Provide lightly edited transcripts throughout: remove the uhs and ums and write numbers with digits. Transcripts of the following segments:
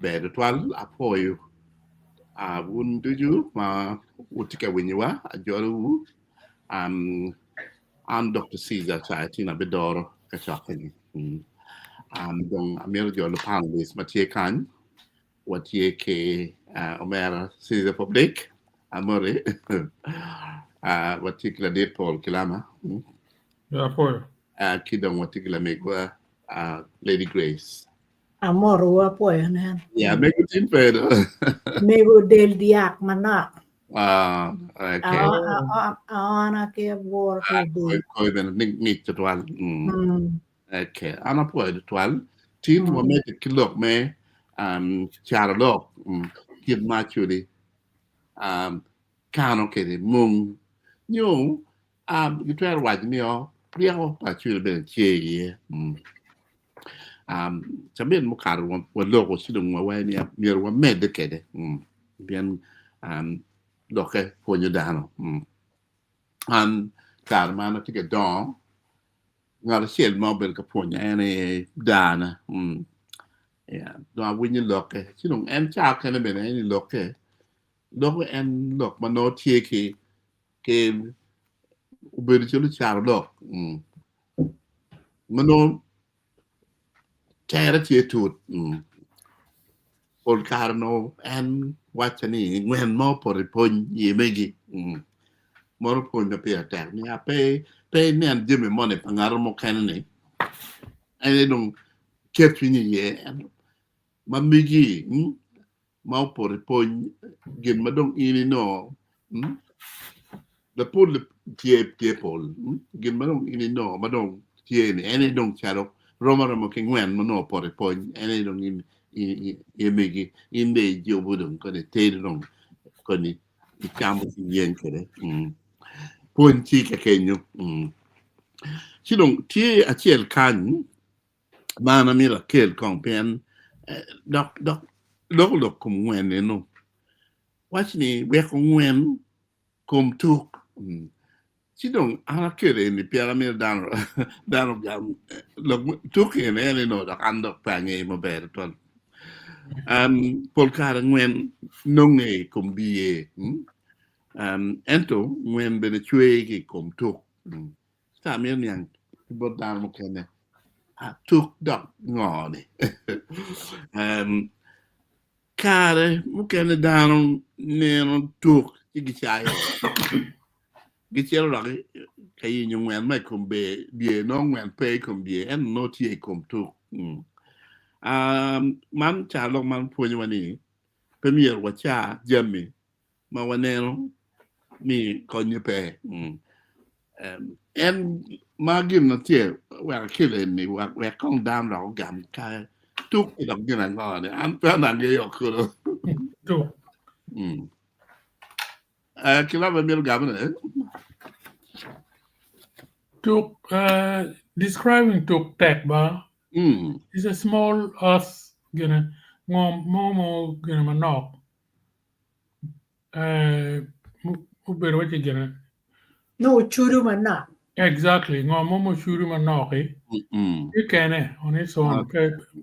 bed twal apoyo wun duju ma utika winyiwa ajoru um I'm Dr. Caesar Chayatina Bedoro Kachakani. Dong Amir Jolo Panlis Mathieu Khan, what ye ke Omera Caesar Public, Amore, what you did Paul Kilama, Yeah, for Kidong what you make Lady Grace. Amor wa po yan. Yeah, make it in better. Mego del diak manak. Okay. Ana ke bor ke di. Koi ben nik chatual. Okay. Ana po twal. Tin mo me kilok me charlock kid machuri kano kede mung nyo you try to watch me oh priao pa churi ben che ye chaben mo kar wo loko sidong wa ni mir wa med kede bien loke ponyo dano kar mana tika don ngal sel mo bel ka ponya ene dana yeah do when you look you know and cha kana ben any look and look mano tie ke uberi chulu cha look mano tera tie tut ol karno and wachani when mo por pon ye megi moro pon pe attack ni ape pe ne an jeme money pangaro mo kanene ene dong ketwini ye mamigi mau por pon gin madong ini no the pool tie pol gin madong ini no madong tie ni ene dong charo roma king wen mano por pon ene dong in megi inde jobudong ko de te dong ko ni ikamo yen kere pon chi ka kenyo chidong tie achiel kan mana mira kel kompen dok kum wen no watch ni we kum wen kum tuk chidong ana kere ni piramid dan gam lok tuk ene no da andok pange mo ber ton polkar ngwen nonge kum biye ento ngwen bene chwe ki kum tuk sta mir nyang bod dan mo kene tuk dok ngoni kare mukene dano neno tuk igichayo gichero lagi kayi nyungwen mai kumbe bie no ngwen pe kumbie en no tie kum tuk man chalo man punyawani premier wacha jami ma waneno mi konye pe en magin na tie wa kile ni wa kong dam ro gam ka tuk dok gina ngone an pa na ge yokuro tuk kila ba mir gam ne tuk describing tuk tek ba is a small earth gonna momo gonna manok ubero what you gonna No churu manak. exactly momo shuru manok you can on its own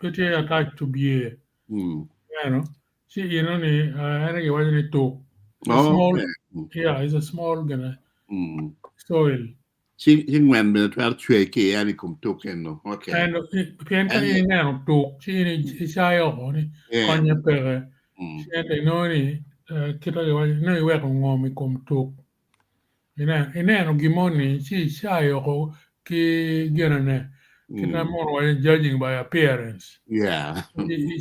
but you attached to be you know see you know ni any what you tuk small yeah it's a small gonna soil ngwen be twa chwe ke ani kum tuk no okay and pian kan ni na tuk chi ni sai o ni kon ye pere siete no ni kita le wa no we ko ngomi kum tuk ina no gimoni chi sai o ki gena ne kita more wa judging by appearance yeah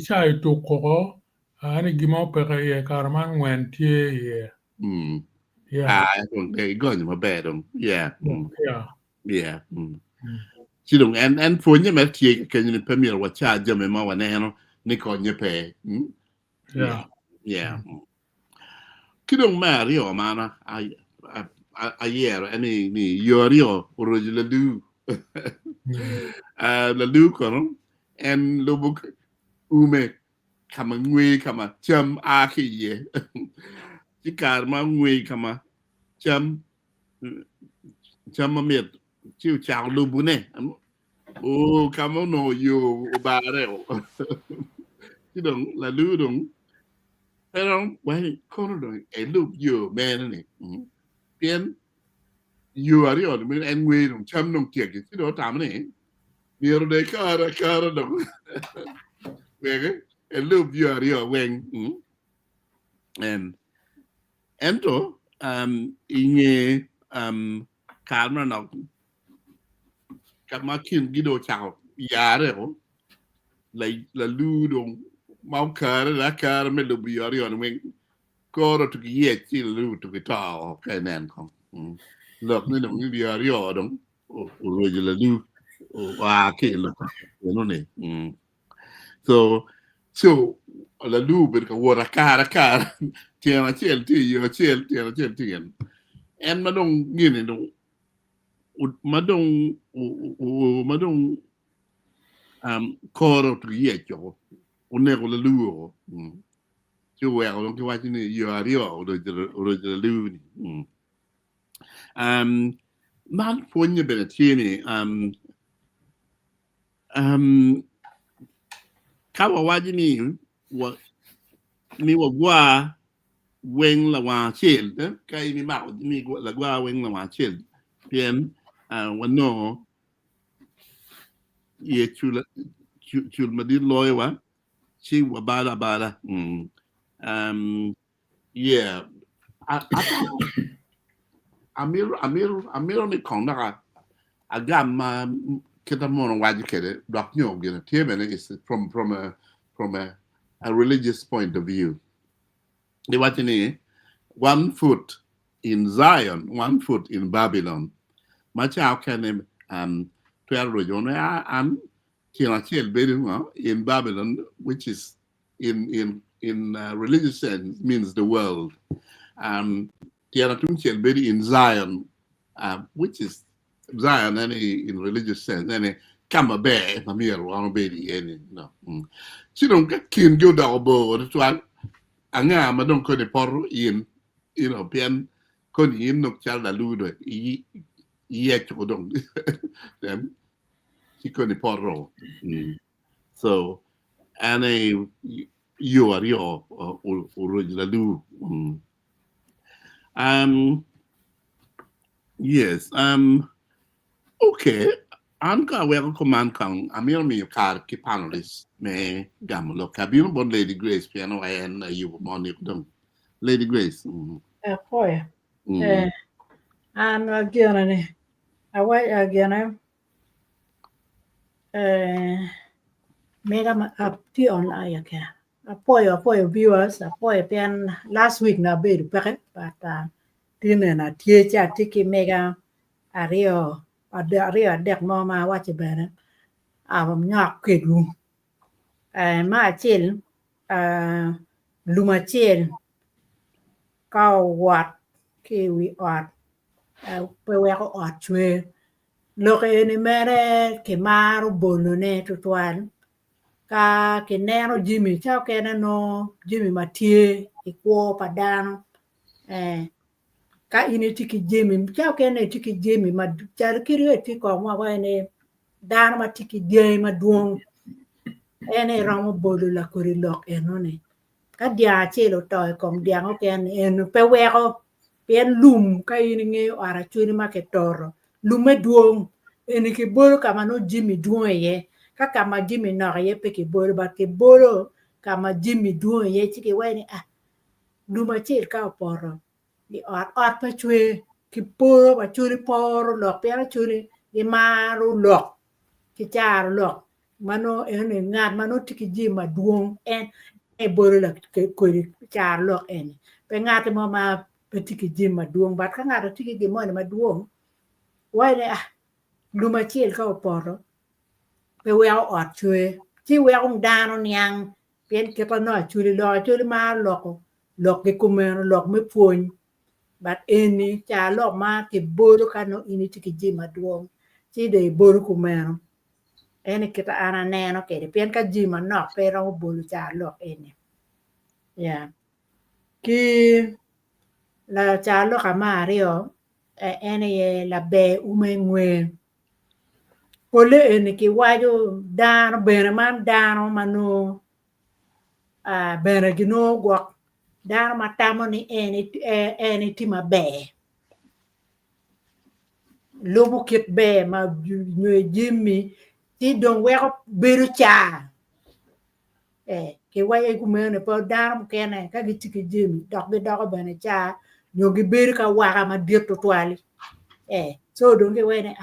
sai tuk ko ani gimo pere ye karman wen tie ye yeah I don't go in my bed yeah yeah chi dong en fonye me tie ke ni premier wa cha jame ma wa ne no ni konye pe yeah kidong Mario mana ayer ani ni yorio orojula du la du kono en lobuk ume kama ngwe kama cham akiye tikar ma ngwe kama cham met chiu chao lubune o kama no yo bareo chứ đừng là lưu đừng thế đó quay con rồi cái lúc vừa mẹ này biến vừa đi rồi mình ăn quê đồng chăm đồng kiệt chứ đó tạm này nhiều đây cả đồng về cái lúc vừa đi rồi quen and đó inge karma nó các mà khiến cái đồ chào giá đấy là lưu đồng mau cả mấy lúc vừa đi rồi mình có được cái gì chỉ lưu được cái tao cái nền không lợp nên đồng như vừa đi rồi đúng rồi là lưu cái lợp nó này so la lưu bên cái vora cara tiền là tiền tiền em mà đông như này đông mà đông có được cái gì cho ông này có la lưu chứ vậy ông cái gì này vừa đi rồi lưu man phun như bên kia nàyเขาบอกว่าที่นี่ว่ามีว่าเวงละว่าเชลนะใครมีบอกมีละว่าเวงละว่าเชลเพียงวันโนเยชุลมาดิลอยวะชื่อว่าบาลาอามิรนี่ของนักอากาศมาkita mau wajib kede doknya gitu tiap is from a religious point of view di wat ini 1 foot in Zion 1 foot in Babylon macam kan tuar rojo na kira chel bedung in Babylon which is in religious sense means the world kira tum chel bedi in Zion which is Zion in religious sense kama be mamir wan be di no sidon ka kin go da bo tuan anga ma don ko de por in pian ko ni no chal da lu do ye ko don dem si ko ni porro so you are your original do yes okay anka wel command kang amir mi kar ki panelist me gamlo kabir bon Lady Grace piano and you money dum Lady Grace poi an agena ni awai agena mega up ti online ka poi viewers poi pen last week na be but tine na tie cha tiki mega ario dek mo ma wa che bere am nyak ke lu ma chel luma chel ka wat ke wi at pe we ko at chwe lo ke ni mere ke maru bolu ne tuan ka ke nero Jimmy chao ke no Jimmy matie iko padano ka ini tiki Jimmy chao ke ne tiki Jimmy ma char kiri ti ko ma wa ne dan ma tiki je ma duong ene ramo bolu la kori lok enone ka dia chelo toy kom dia ko ken en pe we ko pen lum ka ini nge ara churi ma ke toro lume duong ene ke bolu ka ma no Jimmy duong ye ka kama Jimmy no ye pe ke bolu ba ke bolu kama Jimmy duong ye tiki we ni luma chel ka poro di ot pa chwe ki poro ba churi poro lok pe churi di maru lok ki char lok mano ene ngat mano tiki Jimmy duong en e bolu la ke ko char lok en pe ngat mo ma pe tiki Jimmy duong ba ka ngat tiki Jimmy ma duong wa ne luma chel ka poro pe we ot chwe chi we ong dano nyang pen ke pa no churi ma lok ke kumen lok me puon but eni cha lok ma ke bolu kano ini tiki Jimmy duong chi de bolu kumen eni kita ana neno ke pen ka Jimmy no pe ro bolu cha lok eni ya ki la cha lok amario eni la be umengwe pole eni ki waju dano bene man dano manu bene gino gwak dano matamo ni eni tima be lubu kit be ma nywe jimmi ti don weko beru cha ke waye kumene po dano kene ka gitiki jimmi dok bi doko bene cha nyogi beru ka waka ma diet to twali so don ke wene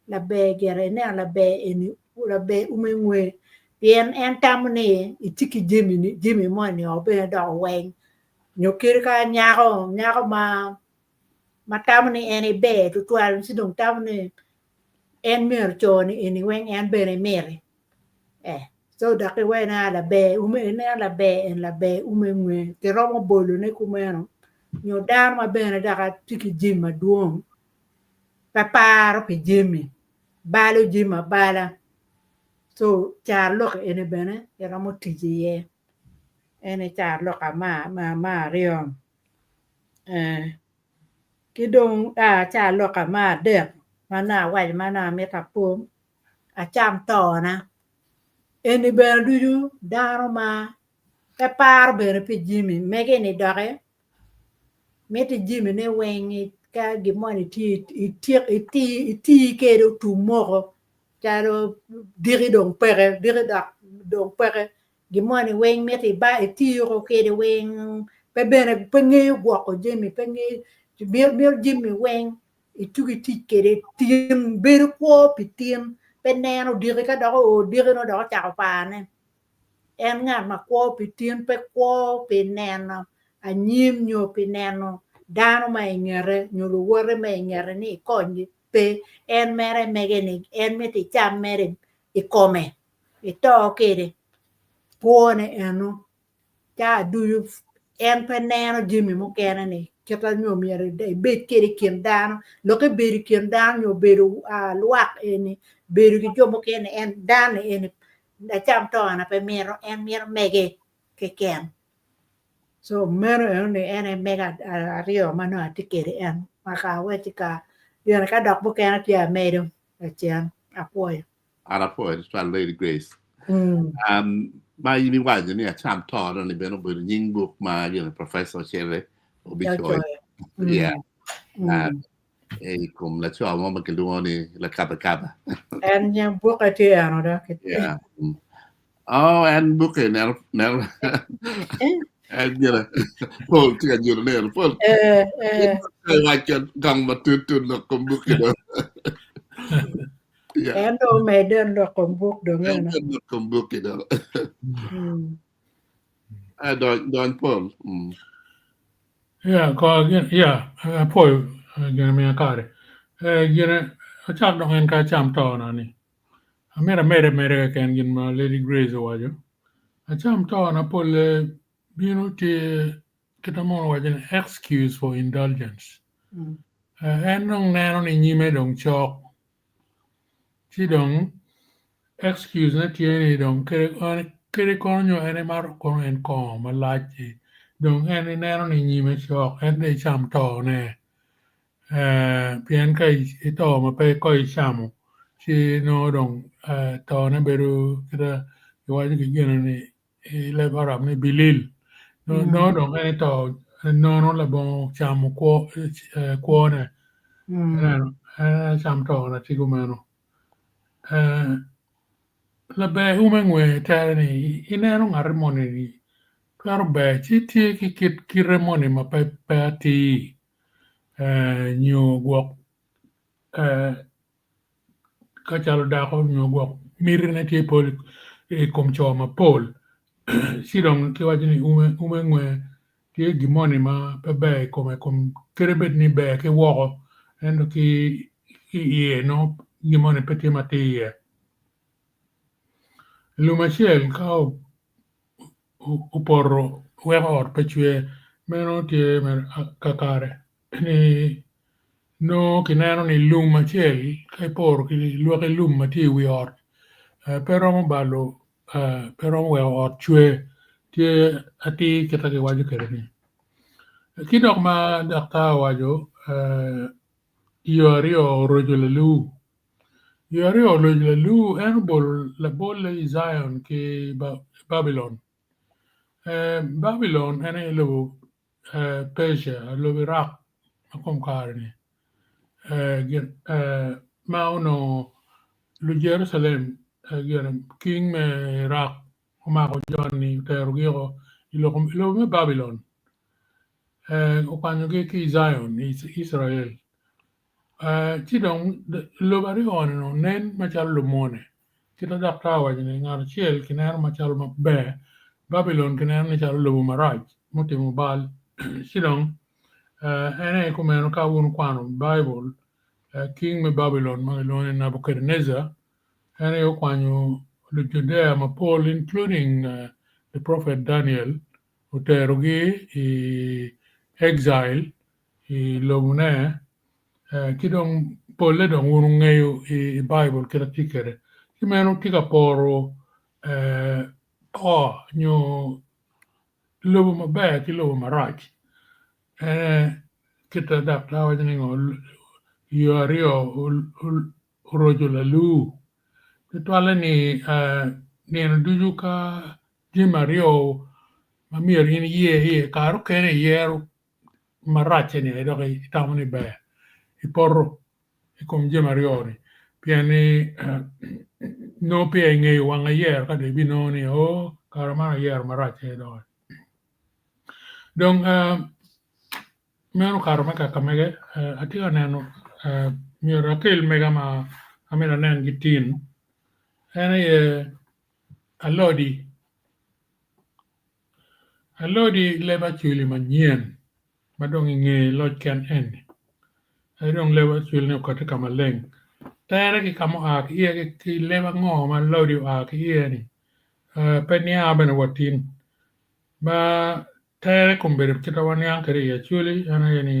la be gere ne la be eni la be umengwe bien en tamni itiki jimmi mo ni obe do wen nyokir ka nyako ma tamni eni be to twal si dong tamni en mer choni eni wen en bere mere so da ke wena la be en la be umengwe te romo bolo ne kumeno nyo dar ma bene da ka tiki jimma duong paparo pe jimmi balo jimma bala so char lok ene bene era mo tiji ye ene char lok ma riom kidong char lok ma de mana waj mana metapum cham to na ene bene duju daro ma paparo bene pe jimmi mege ni doge meti jimmi ne wengi ka gimoni ti ke do tu moro charo diri dong pere gimoni weng meti ba tiro ke de weng pe bene pengi gwako jimmi pengi bir jimmi weng itugi tikere tim beru ko pitim peneno diri ka do diri no do cha paane en nga ma ko pitim pe ko peneno anyim nyo peneno dano ma ingere nyoro wore ma ingere ni konyi pe en mere megeni en meti cham mere ikome ito kede pone eno cha duyu en peneno jimmi mo kene ni keta nyo mere de bet kede kin dano loke beri kin dano nyo beru luak eni beru ki jomo kene en dano eni da cham to ana pe mero en mer mege ke ken so mero ene mega rio mano atikere en maka wetika yana ka dok bo kene tia medo achian apoyo Arapoyo twan Lady Grace ma yini waje ni cham to ni beno bo nying book ma professor Chere obichoy kum la cho mo makeluo ni la kaba en nyang book atiano da and book en and Paul ti anjuro ne Paul like gang matutun no kum book en do meden do kum book do ngena kum book don Paul poi gene mi akare gene chak dong en ka cham to na ni mere ken gin ma Lady Grace wajo cham to na pol bino ti kita mo wajo excuse for indulgence en dong neno ni nyime dong chok ti dong excuse na tieni dong kere konyo ene mar kono en ko malachi dong ene neno ni nyime chok en de cham to ne pien ka ito ma pe ko chamo si no dong to na beru kira iwaji ki gena ni le barab ni bilil no dong ene to no la bon chamo ko ne cham to na tigumeno la be umengwe tani ineno ngarmoni ni karo be chiti ki remoni ma pe ati nyo gwok ka chalo dako nyo gwok mirine ti pol kom choma pol sidong ki wajini umengwe ti gimoni ma pe be kom kerebet ni be ki woko endo ki iye no gimoni peti mati iye Lumachiel ka uporo weko ot pechwe meno tie kakare ni no kineno ni lum achiel ka iporo ki lweke lum mati wi ot pero mo balo pero mo weko ot chwe tie ati kita ki wajo kere ni kidok ma dakta wajo Yorio rojolelu Yorio rojolelu en bol la Zion ki Babylon Babylon ene lo Persia lo Iraq akom karni mauno lo Jerusalem king me Iraq ma ko Johnny terugiro lo me Babylon o kanyo ki Zion Israel tidong lo bari ono nen machal lo mone kita daktawa ni ngar chiel kinar machal be Babylon kinar ni chal lo maraj mutimo bal sidong ene kumeno ka wun kwano Bible king me Babylon Babylon Nebuchadnezzar ene yo kwanyo the Judea ma Paul including the prophet Daniel uterogi i exile i lomune kidong Paul dong wun ngayo i Bible kira tikere kimeno tika poro nyo lobo mabe ki lobo maraj kita dak tawa jini ngo yorio urojo lalu tutwala ni neno duju ka jima rio mamir ini ye karu kene yeru marache ni edo kai tamani be iporo ikom jima rio ni piani no pia nge wanga yer ka de bino ni karamana yer marache edo donc meno karma ka kamege atiga neno mirakel mega ma amena nen gitin ene alodi leba chuli manien madong nge lod kan en adong leba chuli ne ko ta kamaleng tere ki kamo ak ie ki leba ngo ma lodi ak ie ni penia bena watin ba tere kumbere kita wani ankere ya chuli ana yani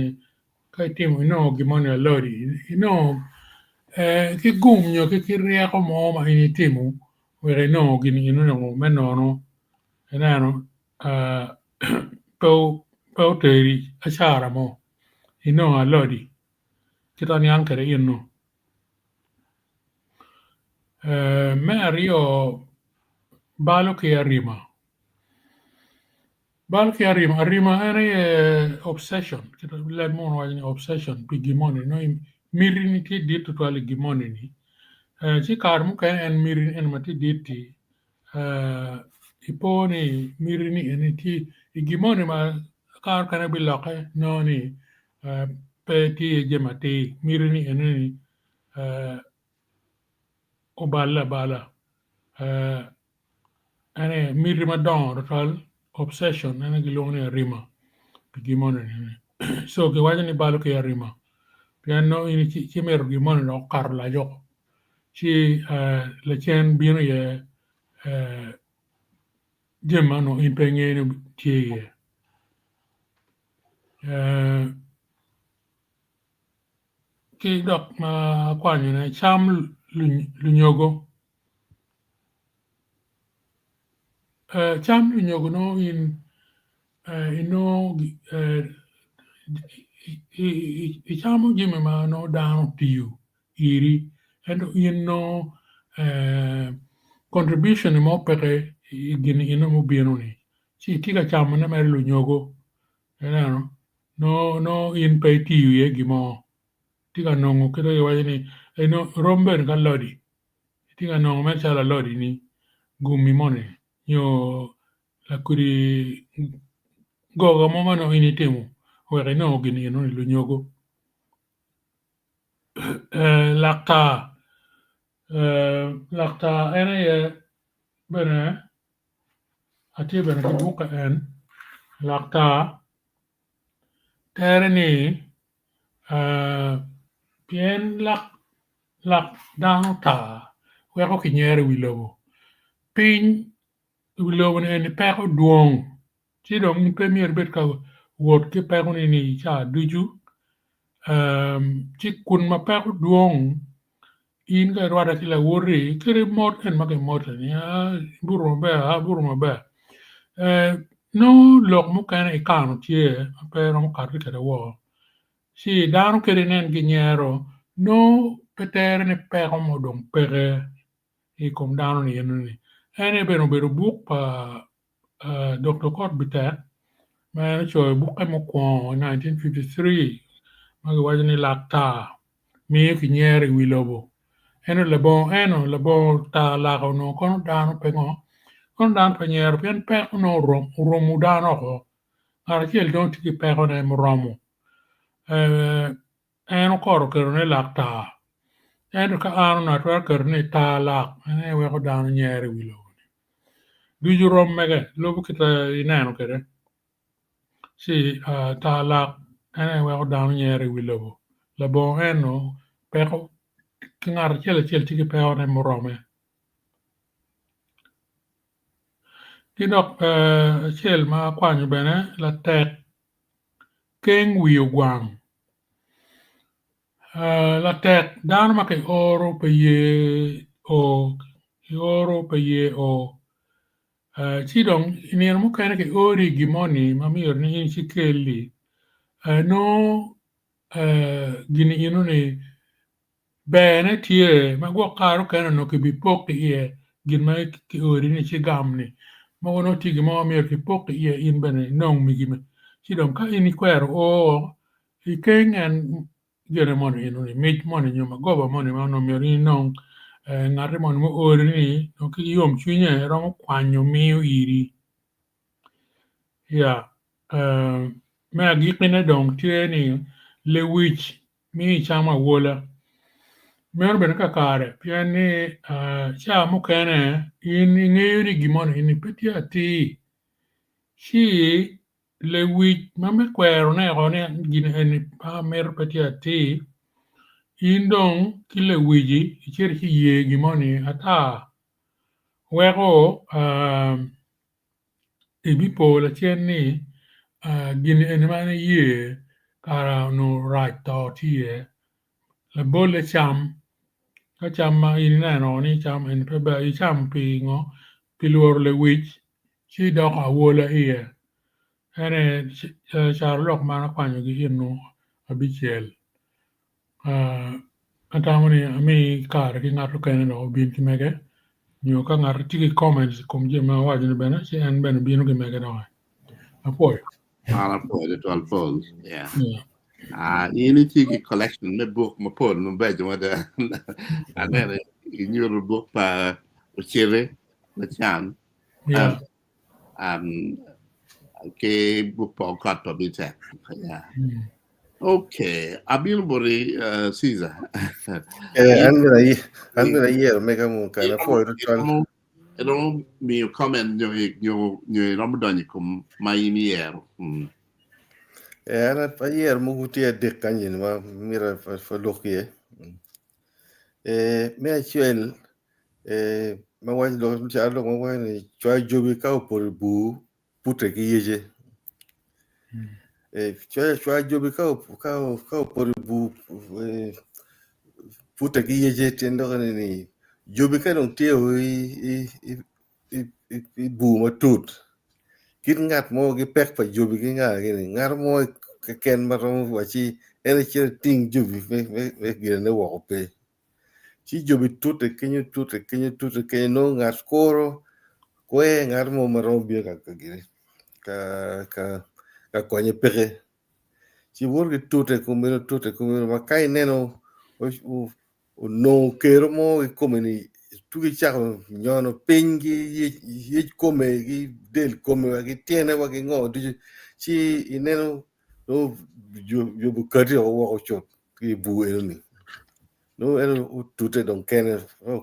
kai timu gimoni lodi ki gumnyo ki rieko mo ma ini timu were gini menono enano pau teri ashara mo lodi kita ni ankere me ario balo ki arima ene obsession kita le mo wani obsession pi gimoni mirini ti ditu twali gimoni ni ci karmu kan en mirini en mati diti iponi mirini en ti gimoni ma kar kana biloke noni pe ti jemati mirini en ni bala ane miri ma don total obsession ane gilone rima gimoni ni so ke wajani balo ke rima piano ini ci mer gimoni no karla jo ci la chen bino ye gemano impegneno tie ki dok ma kwanyo ne cham lunyogo cham lunyogo no chamo jime ma no dano tiu iri endo contribution mo pere gini mo bieno ni si tiga chamo na mer lunyogo no in pe tiu ye gimo tiga nongo kito ye wajini romber ka lodi tiga nongo mer chala lodi ni gumi mone la kuri goga mo mano initimu were gini ni lunyogo lakta ene ye bene ati bene ki buka en lakta tere ni pien lak dano ta weko kinyere wilobo piny wilobo ni eni peko duong ci dong ni premier bet ka wot ki peko ni cha duju ci kun ma peko duong in ka rwada ki la wori kiri mot en maki mot ni buru mabe no lok mu kene ikano tie pero mo karri kere wo si dano kiri nen ginyero no petere ni peko mo dong peke ikom dano ni ene beno buk pa Dr. Cort Bitek ma choy buke mo ko 1953 ma wajani lakta mi ki nyeri wilobo eno lebo ta la ko no kon dan pengo kon dan penyer pen pe no romu dan ko ara kiel don ti pe ko ne romu eno kor ko ne lakta eno ka anu na twa ker ne ta lak ne we ko dan nyeri wilobo du ju rom mege lobu kita inano kere si ta lak ene we ko dan nyeri wilobo lebo eno pe ko kingar chele ti pe ne morome Kinok chel ma kwanyo bene la tek keng wiyo gwang. La tek dan ma ke oro pe ye o chi dong inir mo kene ke ori gimoni ma miyor ni in chi kelli no gini inu ni bene tie ma gwa karo kene no ke bi pok ye gin ma ke ori ni chi gamni ma wono tigi ma miyor ke pok ye in bene nong mi gime chi dong ka ini kwero o i keng en gene moni inu ni mich moni nyuma goba moni ma no miyor ni nong ng'ate moni mo ori ni no ki yom chunye romo kwanyo miyo iri ya me agikine dong tie ni le wich mi chama wola mer bene ka kare pien ni cha mo kene in ng'eyo ni gimoro in peti ati chi le wich ma me kwero ne go ne gine en pa mer peti ati in dong ki le wiji icher chi ye gimoni ata weko ibipo la chien ni gini en mane ye kara no right to tie la bole cham ka cham ma in neno ni cham en pe ba i cham pi ngo pi luor le wich chi dok awola iye ene char lok mana kwanyo gi inu abichiel atamoni ami kar ki ng'ato kene no bin ki mege nyo ka ng'ato tigi comments kum je ma wajo ni bene si en bene bino gi mege no apoyo apoyo to alpol yeah ini tigi collection me book ma pol no bejo wada anene inyuru book pa uchire na chan yeah ke book pa kat pa bite yeah okay abilbori Caesar andra year mega mo kana foi ritual Ero mi comment nyo Ramadan kum mai mi ero ana pa year mo gutia de kanyin ma mira fa lokie me actuel ma wa lo cha lo ma wa ni chwa jobi ka por bu putre ki yeje chwa jobi ka por bu putre ki yeje tendo ni jobi ka non tie i bu ma tut kit ngat mo gi pek pa jobi gi ngar mo ke ken ma ro wa chi ene chi ting jobi me gi ne wo pe chi jobi tut ke no ngar koro kwe ngar mo ma ro bi ka gi ka ko nye peke chi wor gi tut ko ma kai neno o no kero mo ko ni tugi chak nyono pingi ye come gi del come gi tiene wa gi ngo di chi ineno no yo bu kati o wa chot ki bu ni no eno tute don kene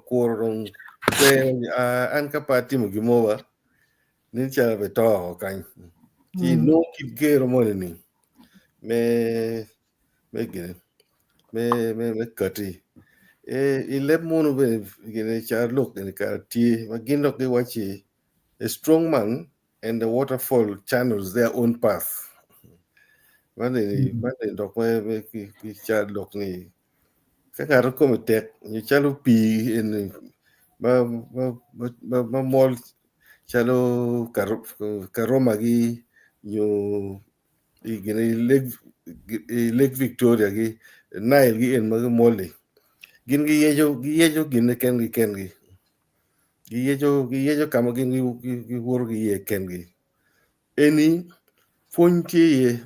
ko don an kapati mo gi mo wa ni cha be to kan chi no ki kero mo ni me gene me kati ilep mono be gene char look in ka ti magino ke wachi a strong man and the waterfall channels their own path mane dok me ki char look ni ka ngaro ko tek ni chalo pi en ma mol chalo karoma gi yo igene lake Victoria gi Nile gi en ma mole gin gi yejo gin ken gi giyejo kama gi wor gi ken gi eni fonti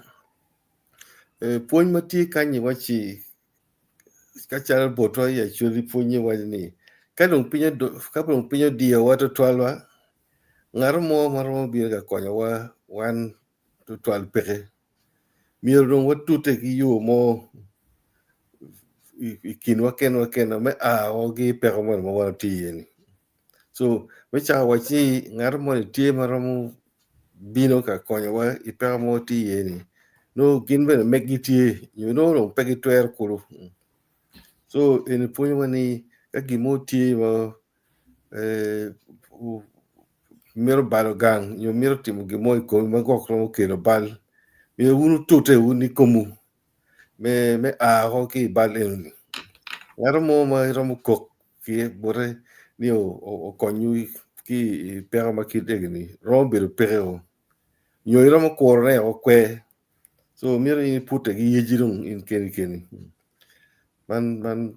pony mati kanyi wachi kachal boto ya churi ponye wani kadong pinyo dia wato twalwa ngarmo marmo biga konyo wa wan to twal peke miyo dong watute ki yo mo ikin waken me ogi peke mo wan tiyeni so mecha wachi ngarmo ni tie marmo bino ka konyo wa ipeke mo tiyeni no ginbe megi tie you know no pegi twer kuru so in ponyo wani ka gimo tie ma miro balo gang yo miro timo gimo iko magokro kelo bal me unu tote uni komu me ho ki bal enu ngaro mo ma romo kok ki bore ni o konyu ki pera ma ki degni rombe pere o yo romo korne o kwe so miro ini pute gi yejirung in keni man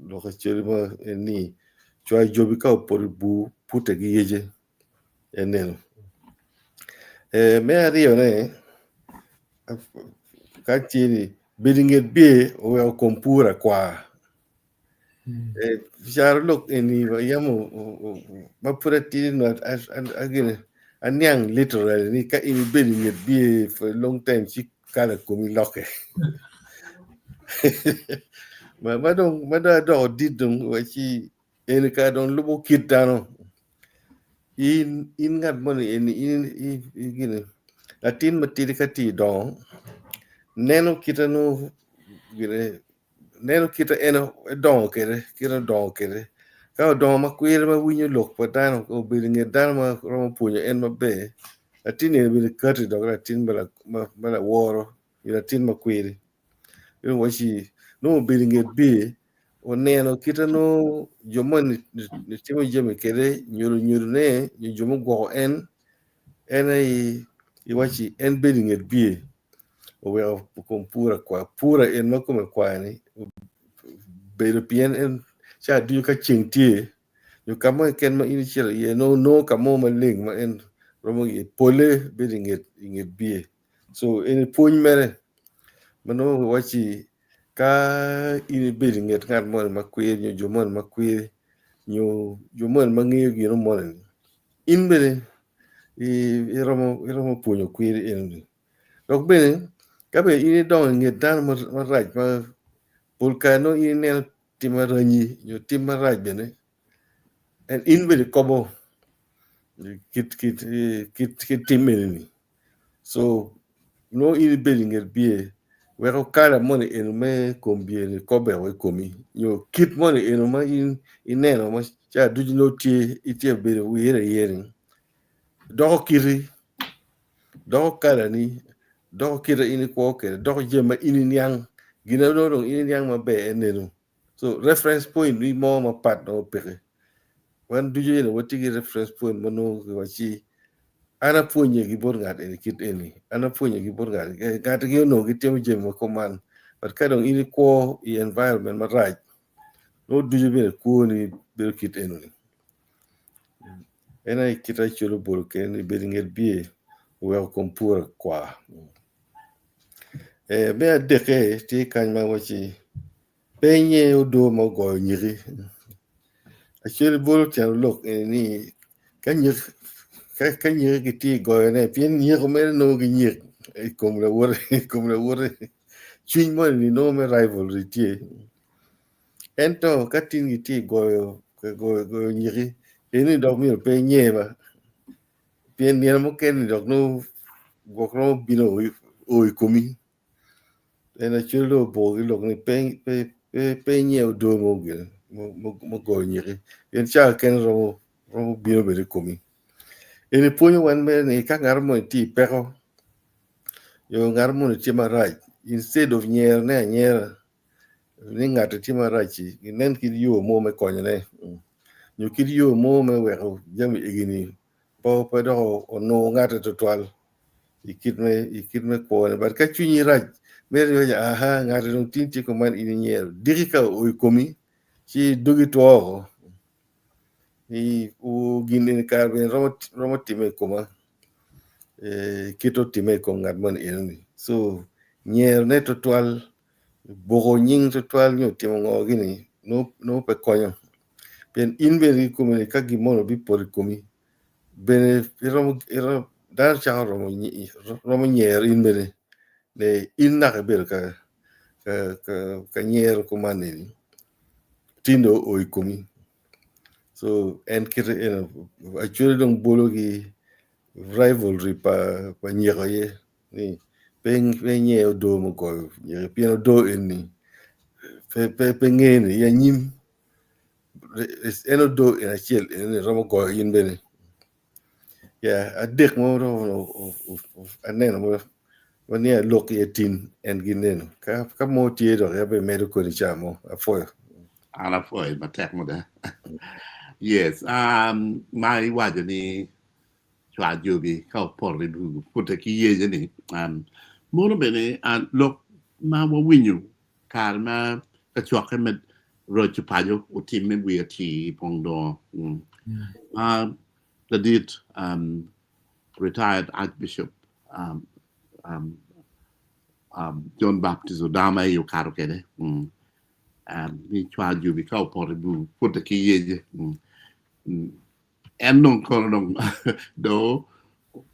lo ka cheri ma ni chwa jobi ka por bu pute gi yeje enel me ario ne ka chiri bilinget bie o kompura kwa jar look eni yamo mapura tiri no agine anyang literally ni ka ini bilinget bie for a long time chi kala komi loke mada do didum wachi eni ka don lubo kitano in ngat moni eni in gine latin matiri ka ti don neno kitano gine neno kita eno don kere kira don kere ka don ma kwere ma winyo lok pa dano o bilinge dano ma romo punyo en ma be latin eni bile kati do latin bala woro latin ma kwere yo wachi no bilinge be o neno kita no jomo ni timo jeme kere nyuru ne jomo go en i wachi en bilinge be o we kompura kwa pura en ma kuma kwa ni bedo pien en cha du ka chingtie yo kama ken ma initial ye no kamo ma ling ma en romo ye pole bilinge be so en puny mere mano wachi ka ini bilinge ngat mo ma kwe nyo jomon ma kwe nyo jomon ma ngiyo gino mo in bele i romo punyo kwe en dok bele ka be ini don nget dan ma raj ma volcano ini timaranyi yo timaraj bene en in bele kobo kit timeni so no ini bilinge bie wero kala moni enu me kombie kobe we komi yo kit moni enu ma ineno ma cha duji no itie bere yere doko kiri doko kala ni doko kira ini ko ke doko jema ini nyang gina no ini nyang ma be enenu so reference point ni mo ma pat no pere wan duji ne wati reference point mono wachi ana punye gi bor ngat eni kit eni ana punye gi bor ngat gat gi no gi temo jemo ko man but kadon ini ko i environment ma right no duje be ko ni be kit eni ena kita chulo bol ken ni be ngel bie wel kompura kwa be adeke ti kan ma wachi penye odo mo go nyiri a chulo bol tan lok ni kan nyiri ka nyiri ki ti go ne pien nyiri ko me no gi nyiri comme la wore chuin mo ni no me rivalry ti ento ka tin gi ti go nyiri eni dog mi pe nyeba pien ni mo ken dog no go kro bino o komi ena chulo bo gi lok ni pe nye do mo gi mo go nyiri en cha ken ro bino be komi eni ponyo wan me ni ka ngar mo ti pero yo ngar mo ti ma right instead of nyer ne nyer ni ngat ti ma right ki nen ki yo mo me konyo ne nyo ki yo mo me we jami igini po do no ngat to twal ikit me ko ne bar ka chunyi right me yo ja aha ngat no tinti ko man ini nyer dirika o komi ci dogi to ni u gini karben romo time koma kito time ko ngat man ini so nyer ne total bogo nying total nyo timo ngo gini no pe konyo pen inberi kuma ka gimono bi por kumi bene romo dar cha romo nyer inberi ne inna ka ber ka nyer kuma ni tindo o ikumi so en kire en actually dong bologi rivalry pa nyero ye ni pen nye do mo ko ye piano do en ni pe ngene ya nyim eno do en achel en romo go yin bene ya adek mo aneno mo wani a look ye tin en gineno ka mo tie do ya be medo ko ni chamo afo ala foi matek mo da yes mai waje ni chwa jubi ka por ri bu puta ki ye ni mo no bene look ma wo winyu kar ma ka chwa ka met ro chu pa yo u tim me wi ti pong do the did retired Archbishop John Baptist Odama yo karo kede ni chwa jubi ka por bu puta ki ye en non kono non do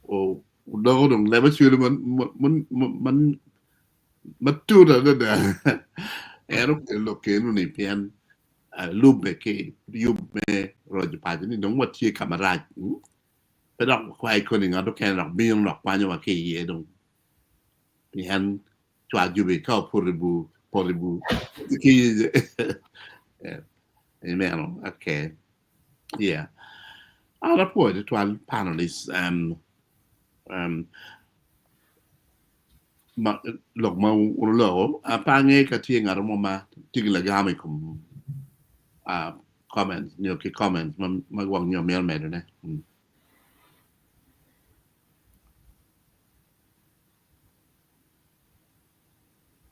o do non leva chule man matura da ero che lo che non è pian lube che yube rojo pagini non wat chi camarade però quai con in altro che no bien no quando ma che ye don pian chwa jubi ka poribu che meno okay yeah alla poi the 12 panelists ma lok ma ulo pange ka tienga mo ma tigla game kom comments nyo ki comments ma wang nyo mel medo ne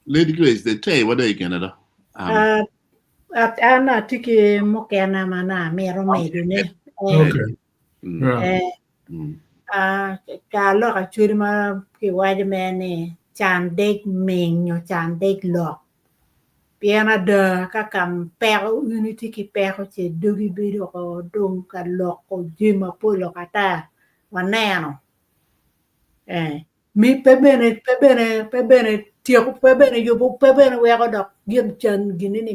Lady Grace they tell what they can ana tiki mokena mana mero medo ne Okay. ka lo ka churi ma ki waje mene chan dek ming nyo chan dek lo piana de ka kam pero unity ki pero che dogi bido ko dong ka lo ko jima polo kata waneno mi pebene tio pebene yobo pebene wego dok gim chan gini ni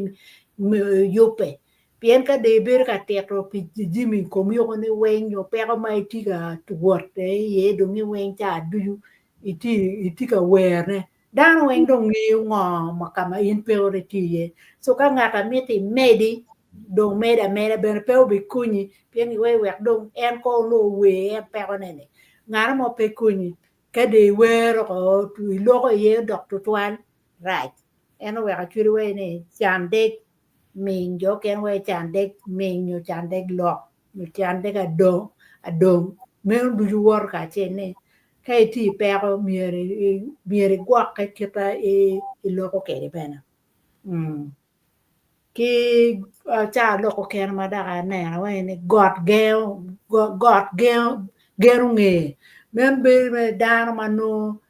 yope pien ka de ber ka tetro pi jimi kom yo ne wen yo pero mai tiga tuot ye do mi wen cha du iti ka werne dan wen do ngi ngo makama in pero ti ye so ka ngata meti medi do meda ber pe obi kunyi pien we dong en ko lo we pero ne ngara mo pe kunyi ka de wer ko tu lo ko ye dok tuan right en we ka chiri we ne chan dek mình jo ken we chan dek mình nyo chan dek lo nyo chan dek adom men du ju wor ka chene kai ti pero miere gwa ka kita lo ko ke bena ki cha lo ko ken ma da na we ne god gel nge men be da ma no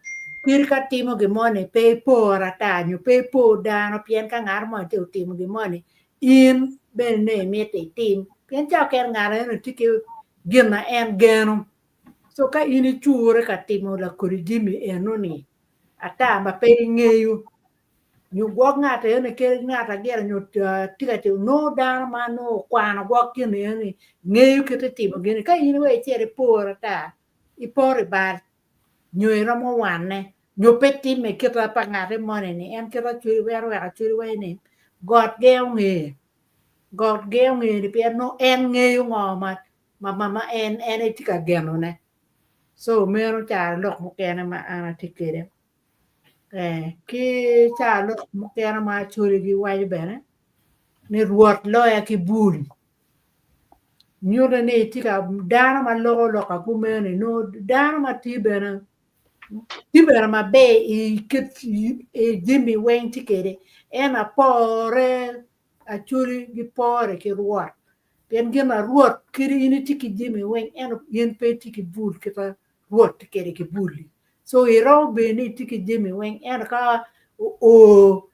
pirka timo ge mone pe pora tanyo pe po dano pien ka ngar mo te timo ge mone in bene mete tim pien cha ker ngare no tiki gina en geno so ka ini chure ka timo la korigimi enoni ata ma pe ngeyu nyu gwa ngata ne ker ngata gera nyu tika te no dano ma no kwana gwa kini ni ngeyu kete timo gene ka ini we chere pora ta I pore bar nyoira mo wane nyo peti me kita pangare mone ni en kita churi wero ya churi we ni god geo nge ni pia no en nge yo ngoma mama en tika geno ne so mero cha lok mo kena ma ana tikere ki cha lok mo kena ma churi gi waje bene ni ruot lo ya ki bul nyore ne tika dana ma lo ka kumene no dana ma tibena ma be jimmy wen tikere ena pore a churi gi pore ki ruot Pian gema ruot kiri ini tiki jimi weng eno yen pe tiki bul kita ruot kere ki buli. So iro be ni tiki jimi weng eno ka o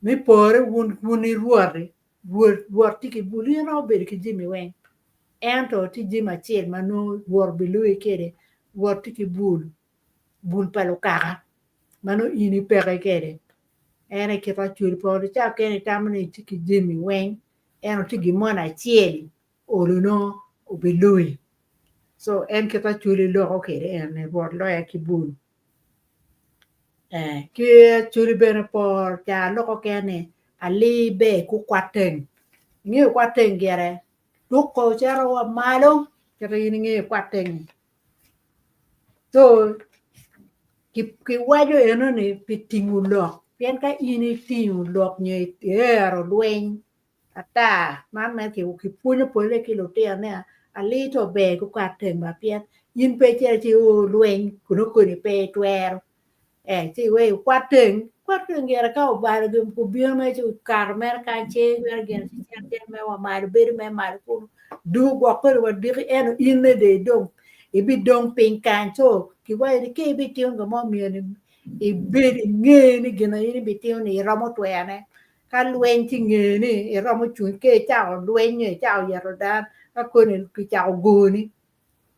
mi pore wuni ruot tiki buli iro be ki jimi weng. Ento ti jima chiel mano ruot bilui kere ruot tiki bul palo kaka mano ini peke kere. Ene kita churi pore cha kene tamani tiki jimi weng eno tiki mona chiel oluno ubilui. So en kita churi loko kere ene ruot loya ki bul. Ki churi bene por cha loko kene ali be ku kwateng. Ngi kwateng gere. Duko charo wa malo kata ini ngi kwateng. So ki wajo eno ni pitingu lok. Pian ka ini tingu lok nye ero lueng. Ata mama ki punya pole ki lote ane ali to be ku kwateng ba pian. Yin pe chere ti o lueng kuno kuni pe tuero. Ti we kwateng gere ka o bare gum ku biyo me ti karmer ka che gere gere ti chen me wa mar ber me mar ku du go ko wa dir en in de dong ibi dong pin kan so ki wa ki bi ti ngo mo mi ni i be nge ni gena ni bi ti ni ramo tuene ka luen ti nge ni i ramo chun ke cha o luen ni cha o yero dan ka ko ni ki cha o go ni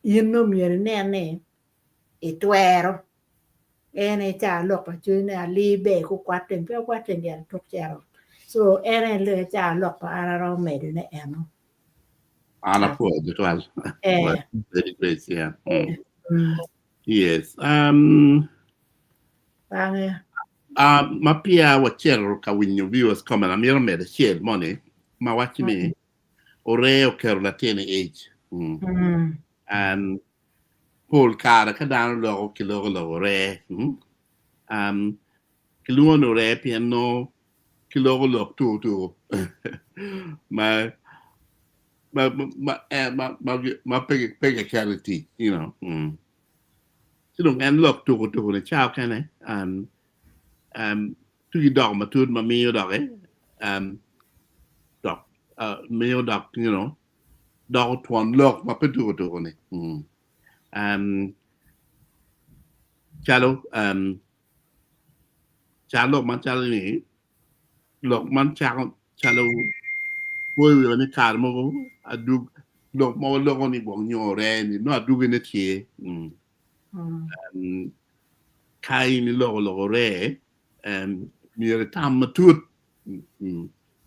in no mi ne ne e tuero ene cha loko chune ali be ku kwateng pe kwateng ya tok chero so ene le cha loko ara ro medu ne eno Ana po it was. Very great, yeah. Yes. Bange Mapia wa chero ka winyo viewers comment amira me the share money ma wachi me ore o kero la tiene age. And Paul Cara ka down lo kilo re. Kilo no re piano kilo lo tu. My peg charity, you know. So don't end look to the child can to your dog ma to my meal dog dog meal dog, you know. Dog to one look ma to chalo chalo man chalo ni look man chalo boy we ni kar mo adu look mo look on ni bon yo re ni no adu ne tie kai ni lo re mi re tam ma tut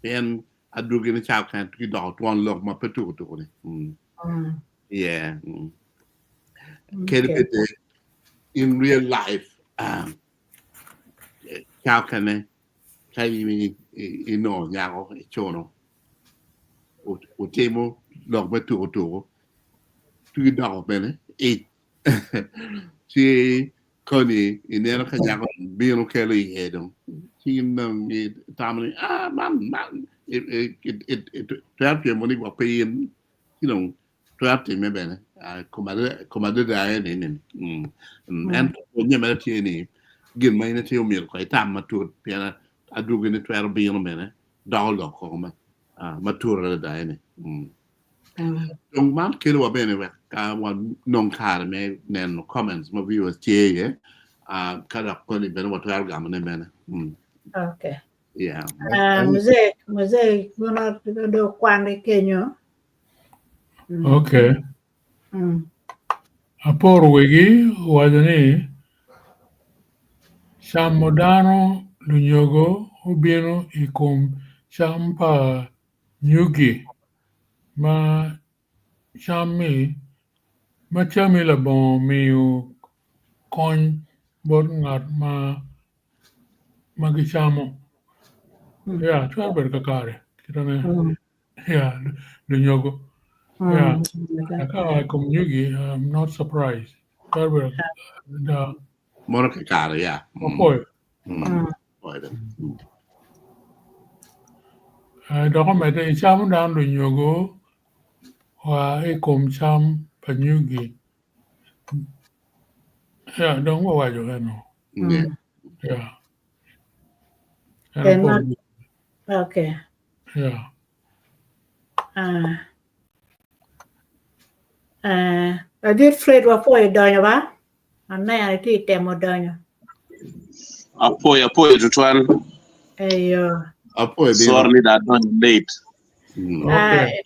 en adu ne chao kan tu dog one look ma to ni yeah in real life chao kan kai mi no nyao chono o temo log ma to tu dog bene e si koni inera ka nyako biro kele hedon si nang tamani man it trap your money wa payin you know trap te me bene komade da ni and onye mera ti ni gin mai na ti o mil ko tam ma tu pena adu gine trap biro bene dog ko ma tur da ni Don't man kilo wa bene we ka wan non kar me nen comments ma viewers tie ye kada ko ni bene wa tar gam ne bene okay yeah mzee kuna ndo kwande kenyo Okay. Apor wigi wadani Sam Modano Lunyogo Ubieno ikum Champa Nyugi ma chami ma chami la bon miu kon bot ngat ma magichamo ya traber kakare kitane ya Lunyogo yeah I come Nyugi I'm not surprised traber the mora ka kar yeah boy boy đó mẹ thì chăm đang được nhiều gỗ và cái cùng chăm phải như gì ya đúng vào chỗ này nó ya okay ya Adir Fred wa foi donyo ba? Anna ti temo donyo. Apoio tutuan. Ayo. Apoio Sorry that not late. Okay.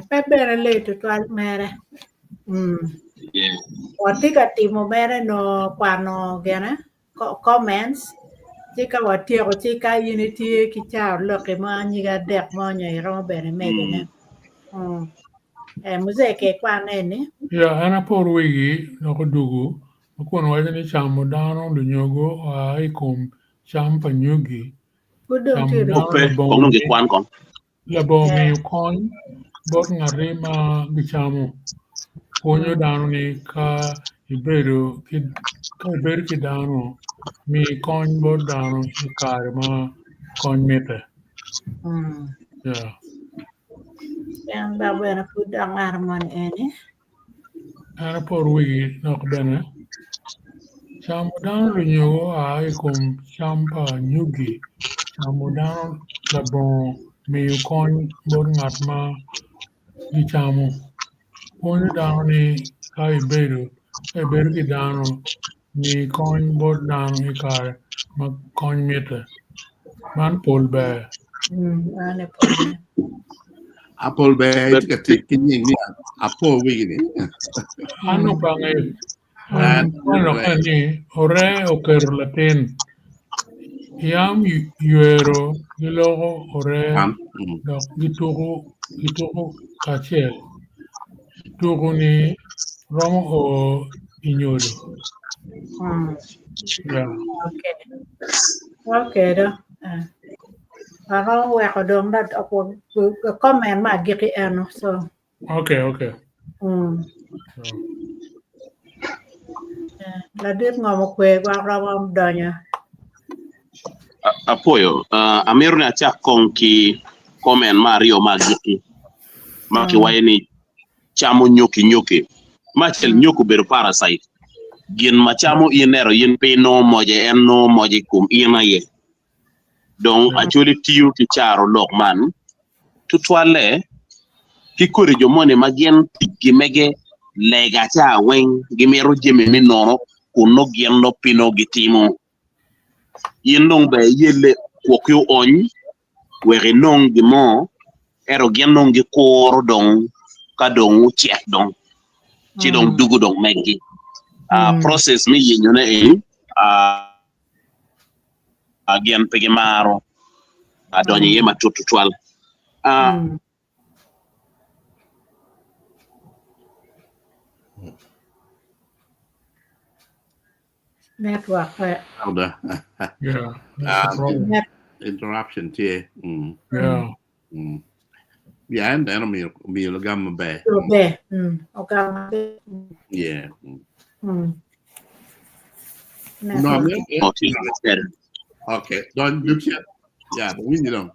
Pebere le tutuan mere. Yeah. Watika timo mere no kwano gena comments. Jika watia ko jika unity ki chao lo ke ma ni ga dek mo nya ro bere megene. Muse ke kwane ni. Ya, ana por wigi no ko dugu. Ko no wajani chamo dano lu nyogo ai kom cham pa nyugi. Kudong tiro. Ope, kung nung kwan kong. La bo mi kon bot ngari ma bichamo. Konyo dano ni ka iberu ki dano mi kon bot dano ikare ma kon mete. Ya. Yang babena kudang arman ene. Ana por wigi no ko bene. Chamo dano lu nyogo ai kom champa nyugi. Chamo dano la bo mi kon bot ngat ma bichamo. Konyo dano ni ka iberu ki dano mi kon bot dano ikare ma kon mete. Man pol be. Ane pone. Apple Bay ka tikin ni Apple wigi ni. Ano bangai ano kani ore oker latin. Yam yuero giloko ore dok gituko kachel. Tuko ni romo o inyodo. Yeah. Okay do. Ako we ko dong dat ako comment ma giki ano so. Okay. La dit ngamo kwe kwa rawam donya. Apoio, amiru na chak kong ki komen Mario Magiki. Maki waini chamo nyoki. Machel nyoku beru parasite. Gin machamo inero yin pe no moje en no moje kum ina ye. Donc actually tiyu ki charo lokman. Tutwale ki kore jomone magien gimege lega cha weng gimero jeme minono kuno giendo pino gitimo. Yendong be yele kwokyo on were nong gimo ero giendong gi koro dong kadong uchiek dong chidong dugu dong megi process mi yenyone again pege maro adonye yema tututwal Network. Yeah. That's the problem. Interruption here. Yeah. Yeah, and then mi lagam be. Be. Okay. Yeah. No, okay. Don't do it. Yeah, but we don't.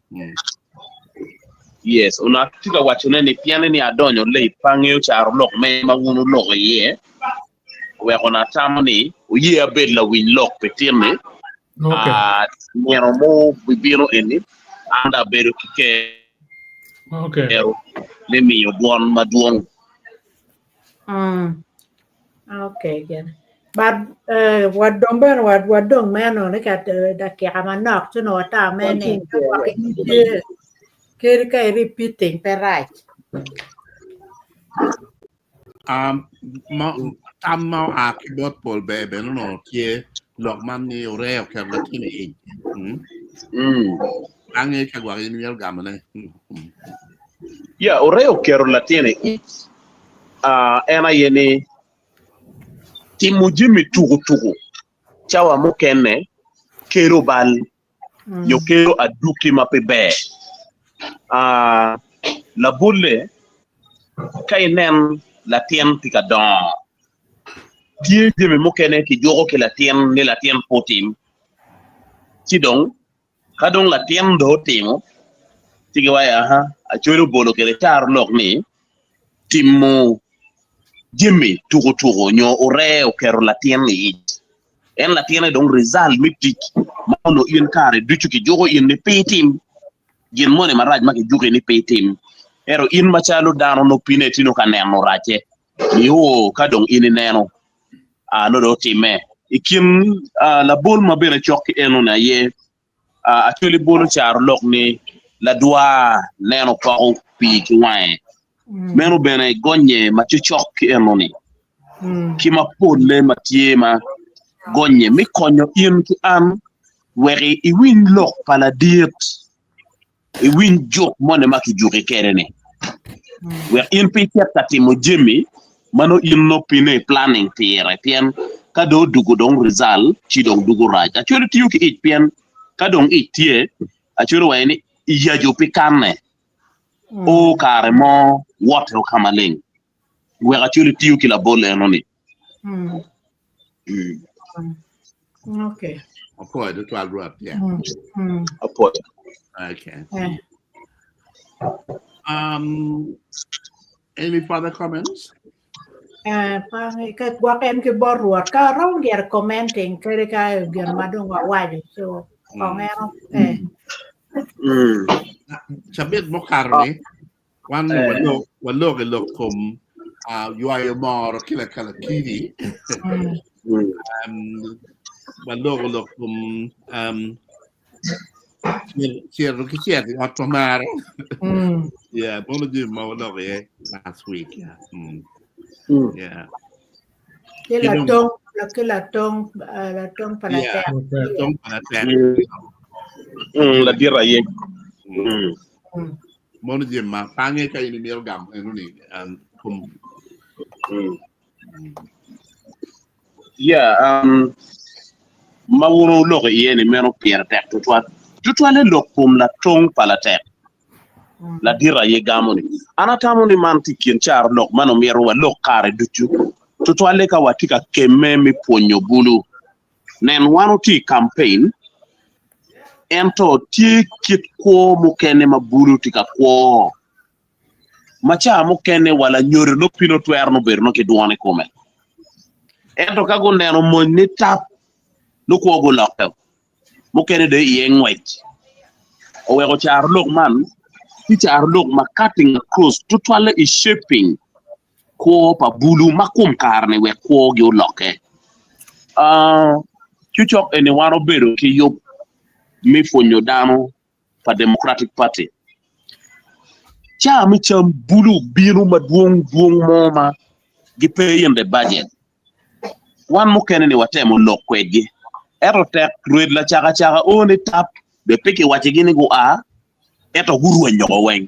Yes, una tika wachune ni piane ni adonyo le pangyo charo lok me magunu lok ye. We kona tamani uye abed la win lok petime. Okay. Nero mo bibiro eni anda beru kike. Okay. Le mi yo duon maduong. Okay, good. But what don't man on the camera knock to know what I mean. Kiri repeating per right. Mau akibot pol bebe no tie lokman ni oreo ke latini ange kagwa ni yel gamane Ya oreo kero latini ena yene timujimi tugu chawa mukene kero bal yo kero aduki mapebe la boule kainen la tien picadon tie jeme mukene ki jogo ke la tien potim ci dong kadong la tien do timo tigi way a cholo bolo ke le tar lok ni timo jeme tugo nyo ore o kero la tien ni en la tien dong result mitik mono yen kare duchu ki jogo yen ne petim gen mone maraj make jogo ni petim ero in machalo dano no pine tino kaneno rache yo ka dong ini neno no do time ikin la bol ma bena chok eno na ye actually bol char lok ni la dua neno pa o pi ki wae meno bena gonye ma chok eno ni ki ma podle ma tie ma gonye mi konyo in ki an weri I win lok pala diet I win jok mone ma ki jure kerene wer in pe tati mo jemi mano in no pine planning tiere pien kado dugu dong result chi dong dugu raj achuri tiyu ki it pien kadong it tie achuri wayni iyajo pikane o karemo what o kamaling wer achuri tiyu ki la bole no ni Okay. Apoy the 12 rep, yeah. Apoy. Okay. Any further comments? Cái qua em cái bor ruột ka rong dia commenting cái cái biar madong wa wai so còn em Sabit mo karne one wallo ke lokum you more kila kini wallo lokum Cierro che c'è di ottomare. Yeah, buono di modo last week, yeah. Yeah. la tong para Yeah, tong para la dirra ye. Buono di ma pange kai ni mio gam e non Yeah, ma wono lo ye ni meno pierre tek to le lokum la tong pala tek. La dirra ye gamoni ana tamoni manti kin char lok mano mero wa lok kare duchu to ale ka watika kemme mi ponyo bulu nen wano ti campaign ento ti kit ko mu kene ma bulu tika ko macha mu kene wala nyore no pino twerno berno ke duone komen ento ka go neno mo ni tap no ko go lokta mu kene de yeng wait o we go char lok man Teacher look ma cutting across total is shaping ko pa bulu makum karne we ko gyo loke chuchok ene waro bedo ki yop mi fonyo dano pa Democratic Party cha mi cham bulu binu ma duong moma gi pay in the budget wan mo kenene watemo lokwe gi erotek red la chaga oni tap be peke wache gini go eto guru nyoko weng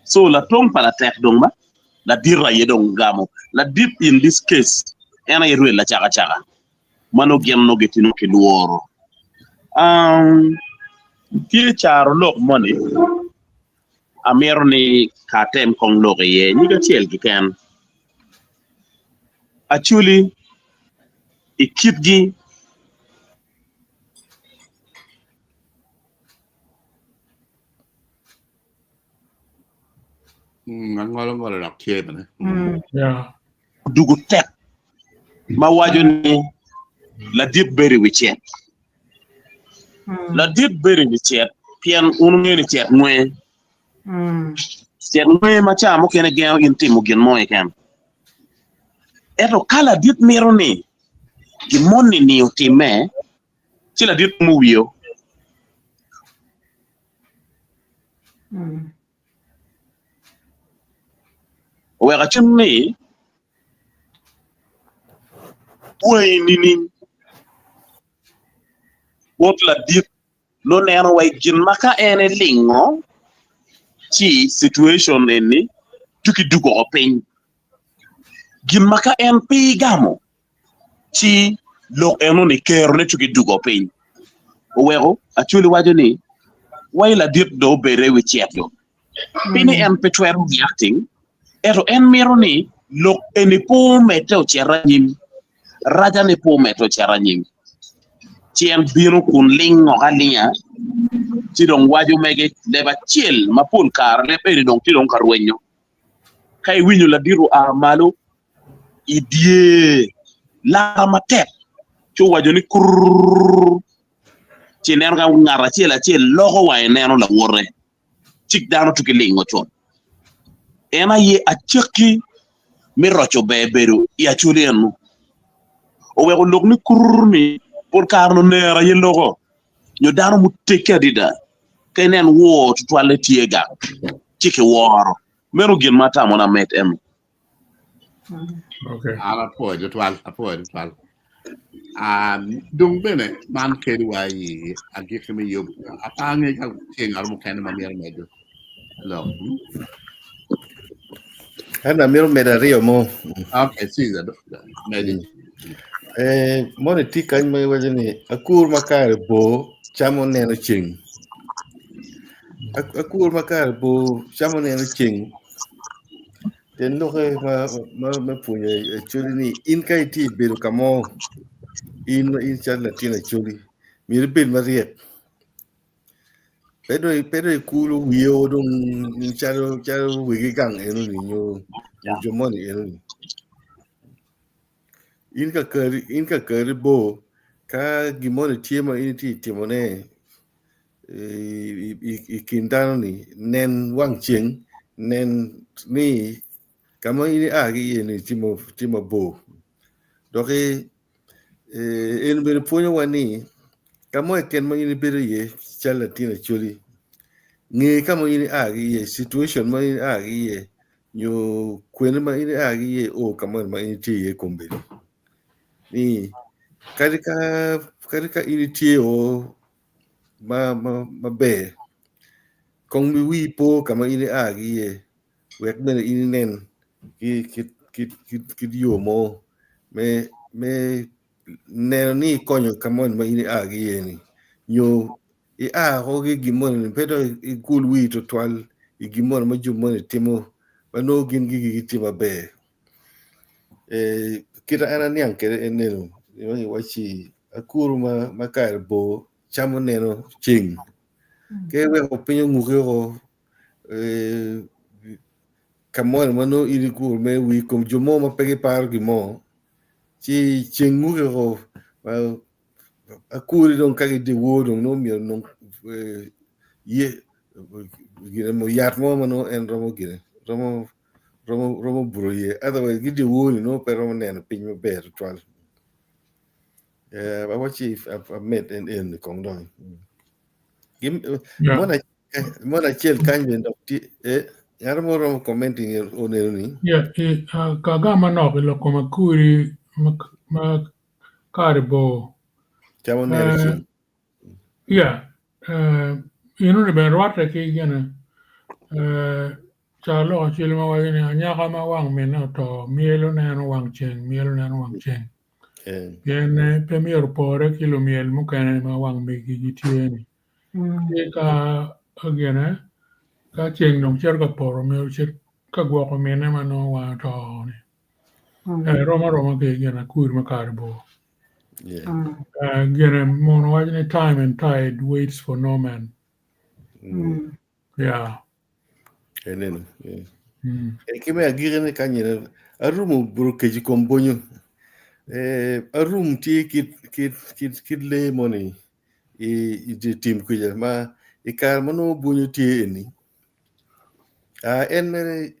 so la tong para tek dong ma la dirra ye dong gamo la dip in this case ena yeru la chaga mano gemno getino ke luoro tie char lok money amerni katem kong lok ye ni ga tiel gi kan actually ikit gi ngolo la kiebe Yeah. dugu tek ma wajo ni la dip beri wi chet la dip beri wi chet pian unu ngeni chet mwe chet mwe ma cha mo kene geo inti mo gen moy kan eto kala dip mero ni ki monni ni utime ci la dip mu wiyo wega chunni way nini wot la dit lo neno way gin maka ene lingo ci situation eni tuki dugo open gin maka en pi gamo ci lo eno ni kero ne tuki dugo open wego actually wajoni way la dit do bere wi chetyo pini en petwer reacting eto en miro ni lo eni po meto cheranyim raja ne po meto cheranyim chien biro kun lingo halia ti dong waju mege leba chiel mapun kar le peni dong ti dong karwenyo kai winyo la diru amalo idie la matek chu waju ni kur chinen ga ngara chiel logo wa eneno la worre tik dano tuki lingo chon ena ye acheki mi rocho beberu ya chulienu o we ko lok ni kurni por karno nera yeloko nyo dano mu teke dida kenen wo to toilet yega chike woro meru gin mata mona met em Okay. Apoio twal. Dung bene man kedi wai agik me yob apange ka tingar mo kan mamir medo. Lo. Ana miro meda rio mo. Okay, see that. Medo. Mo ne tika mai wajani akur makare bo chamo neno ching. Akur makare bo chamo neno ching. Den loke ma punya chuli ni in kai ti beru kamo in chan latina chuli. Mir bil mariet. Pero kulu wio dong charo wigi gang enu ni nyo jomoni enu ni. In ka kari bo ka gimoni tiema ini ti timone ikindano ni nen wang ching nen ni kama ini agi ini timo bo. Doke enu bere punya wani kama ken ma ini bere ye chala tina chuli. Ngi kama ini agi ye situation ma ini agi ye nyo kwene ma ini agi ye o kama ma ini ti ye kumbe ni kadika ini ti o ma be kong mi wi po kama ini agi ye wek mene ini nen ki yo mo me neno ni konyo kama ma ini agi ye ni nyo hoge gimon pedo ikul wi to twal gimon ma jumon timo bano gin gi timo be kita ana niang kere eneno ni wachi akuru ma kar bo chamo neno ching ke we opinyo nguke ko kamon mano iri kur me wi kom jumo ma pege par gimo chi chingu ko akuri don kage de wodon no mi non ye gire mo yat mo mano en romo gire romo bruye otherwise gide woni no pero nen pin mo ber twal ba wachi I met in kong dong mona chel kan ben dokti yar mo romo commenting on ni Kagama no lo como kuri ma carbo. chamo nen chin Inu ne ben rwata ki gana chalo chile ma wagini anyaka ma wang mena to mielo na no wang cheng Yen pe mier pore kilo miel mukene ma wang mi gi tieni ka agene ka cheng nong cher ka poro miel cher ka gwako mene ma no wa to ni Roma ke gena kur ma carbo gena mono wagini time and tide waits for no man eneno kime agire ne kanyere arumu buru keji kombonyo arum ti kit le money i tim kuja ma ikar mano bunyo ti eni en mere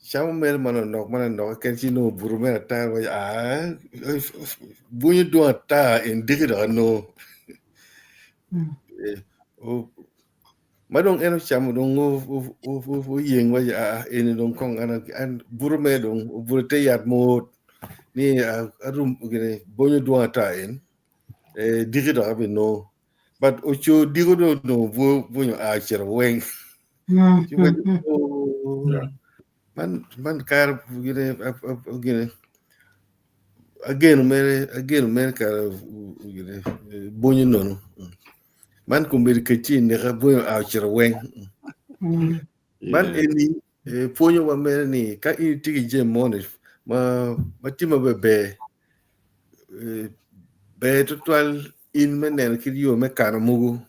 chamo mere mano nok ken si no buru mere ta wa bunyo do ta en digida no madong eno chamo dong o yeng wa eni dong kong an buru me dong buru te yat mo ni arum gene bonyo do ta en digida abi no but ocho digodo no bonyo a cher weng man kar gene again mere kar gene bonyo no man kumbir kechin ne ka bonyo a cher weng man eni ponyo wa mere ni ka i tigi je mone ma tima be total in menen kid yo me kano mugu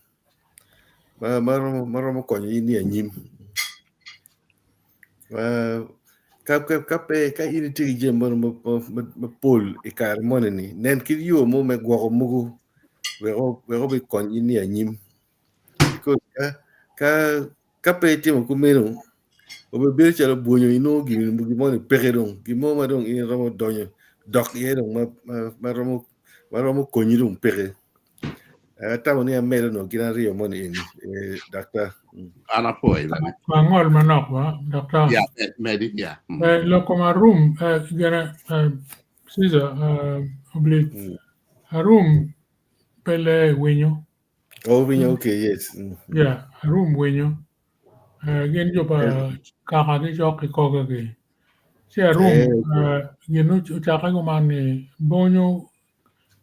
maromo konyo ini anyim ka ini tigi je mon ma pol e kar mone ni nen kid yo mo me gwako mugu we be konyo ini anyim because ka pe timo kumeno Obe bir chala bunyo ino gimon peke dong. Gimo ma dong ini ramo donyo. Dok ye dong ma ramo konyi dong peke. Tamo ni amelo no kina rio mon ini doctor. Ana poi la. Mangol manok wa doctor. Yeah, medi yeah. Loko ma room gana Caesar oblique. A room pele winyo. Oh, winyo okay, yes. Yeah, a room winyo. Gen jo pa kaka ki chok ki koga ki. Si a room genu chaka ko mani bonyo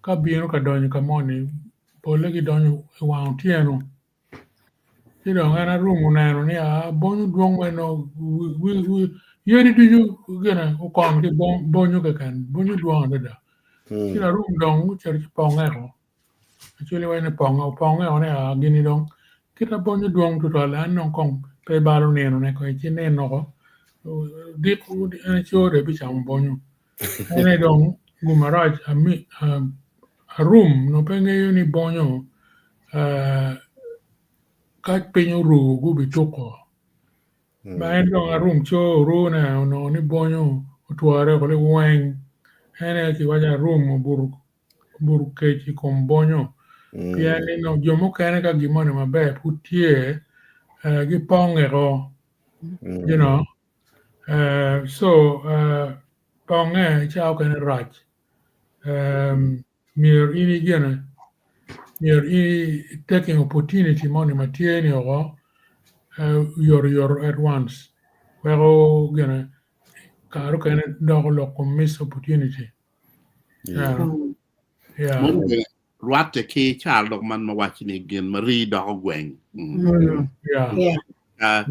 ka bino ka donyo ka moni pole ki donyo wang tieno. Si dong ana room unano ni a bonyo duong weno yeri duju gana ukong ki bonyo ka kan bonyo duong dada. Si a room dong chari ponga ko. Actually wene ponga one a gini dong kita bonyo duong tutola anong kong pe balo neno ne ko chi neno ko dik chore bi cham bonyo ene dong gumaraj a room no penge yuni bonyo ka penyo ru gu bi toko ba en dong a room cho ru na no ni bonyo tuare ko le weng ene ki waja room bur ke chi kom bonyo piani no jomo kene ka gimone mabe putie gi pongero you know so ponge chao kan raj mir ini gena mir ini taking opportunity money matieni or your at once pero gena karu kan dog lo miss opportunity yeah Rwate ki chal dok man mawachini gen mari dog gweng. Yeah.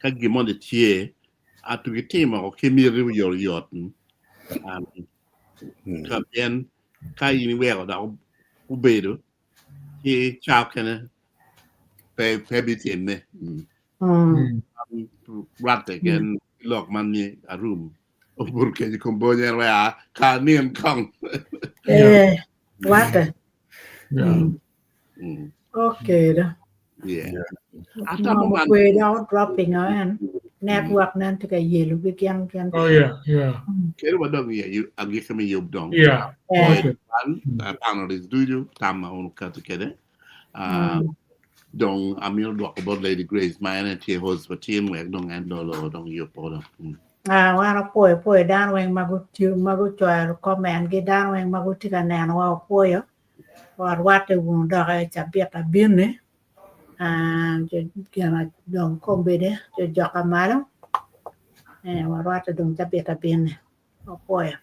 Ka gimon de tie atu ki tema o kemiri yor yoten. Ka ben ka yini wego da ubedo ki chal kene pe bitene. Rwate gen lok man ni a room. Burke di kombonya wa ka niem kong. Water. Okay đó. Yeah. Without dropping on network nan to cái gì lúc cái kian. Oh yeah. Kero badong ya you agi kami yob dong. Yeah. Panelists do you tama on katu kede. Dong amil do about Lady Grace my energy host for team work dong andolo dong yob podong. Wa poi dan weng magu choy comment cái dan weng magu tika nan wa poi yo. Or what the wound dog chapia bine kiana dong kombe de joka malo or what the dong chapia bine o poi